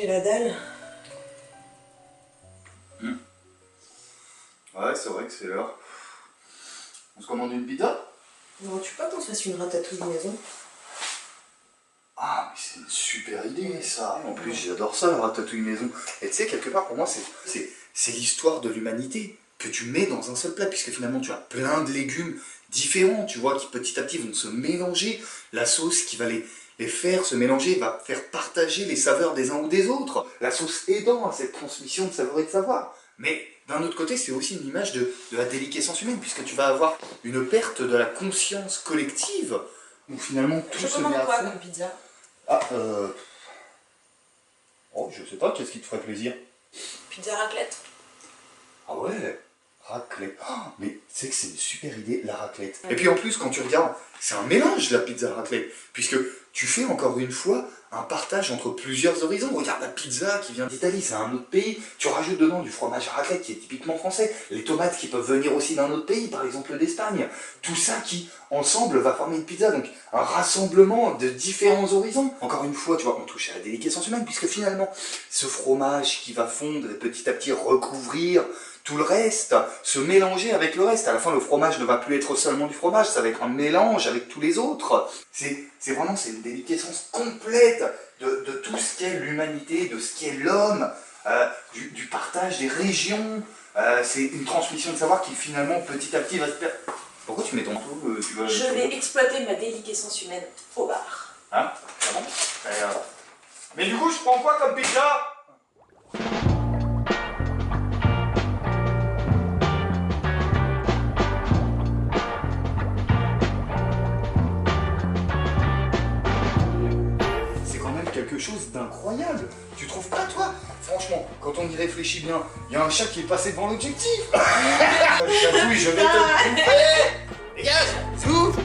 J'ai la dalle. Ouais, c'est vrai que c'est l'heure. On se commande une pizza? Non, tu veux pas qu'on se fasse une ratatouille maison? Ah, mais c'est une super idée ça. En plus, j'adore ça, la ratatouille maison. Et tu sais, quelque part, pour moi, c'est l'histoire de l'humanité que tu mets dans un seul plat, puisque finalement, tu as plein de légumes différents, tu vois, qui petit à petit vont se mélanger. La sauce qui va les faire se mélanger va faire partager les saveurs des uns ou des autres. La sauce aidant à cette transmission de saveurs et de savoir. Mais d'un autre côté, c'est aussi une image de la déliquescence humaine, puisque tu vas avoir une perte de la conscience collective, où finalement tout Je se met commande à quoi fond. comme pizza? Ah, oh, je sais pas, qu'est-ce qui te ferait plaisir? Pizza raclette. Ah ouais, raclette. Oh, mais tu sais que c'est une super idée, la raclette. Et puis en plus, quand tu regardes, c'est un mélange, la pizza raclette, puisque tu fais encore une fois un partage entre plusieurs horizons. Regarde la pizza qui vient d'Italie, c'est un autre pays. Tu rajoutes dedans du fromage raclette qui est typiquement français. Les tomates qui peuvent venir aussi d'un autre pays, par exemple d'Espagne. Tout ça qui, ensemble, va former une pizza. Donc un rassemblement de différents horizons. Encore une fois, tu vois, on touche à la déliquescence humaine, puisque finalement, ce fromage qui va fondre et petit à petit recouvrir tout le reste, se mélanger avec le reste. À la fin, le fromage ne va plus être seulement du fromage, ça va être un mélange avec tous les autres. C'est vraiment une déliquescence complète de tout ce qu'est l'humanité, de ce qu'est l'homme, du partage des régions. C'est une transmission de savoir qui finalement, petit à petit, va se perdre. Pourquoi tu mets ton tout Je vais exploiter ma déliquescence humaine au bar. Hein? Ah bon? Mais du coup, je prends quoi comme pizza? Quelque chose d'incroyable. Tu trouves pas, toi? Franchement, quand on y réfléchit bien, il y a un chat qui est passé devant l'objectif. Chatouille, je vais te... Dégage! Souffle!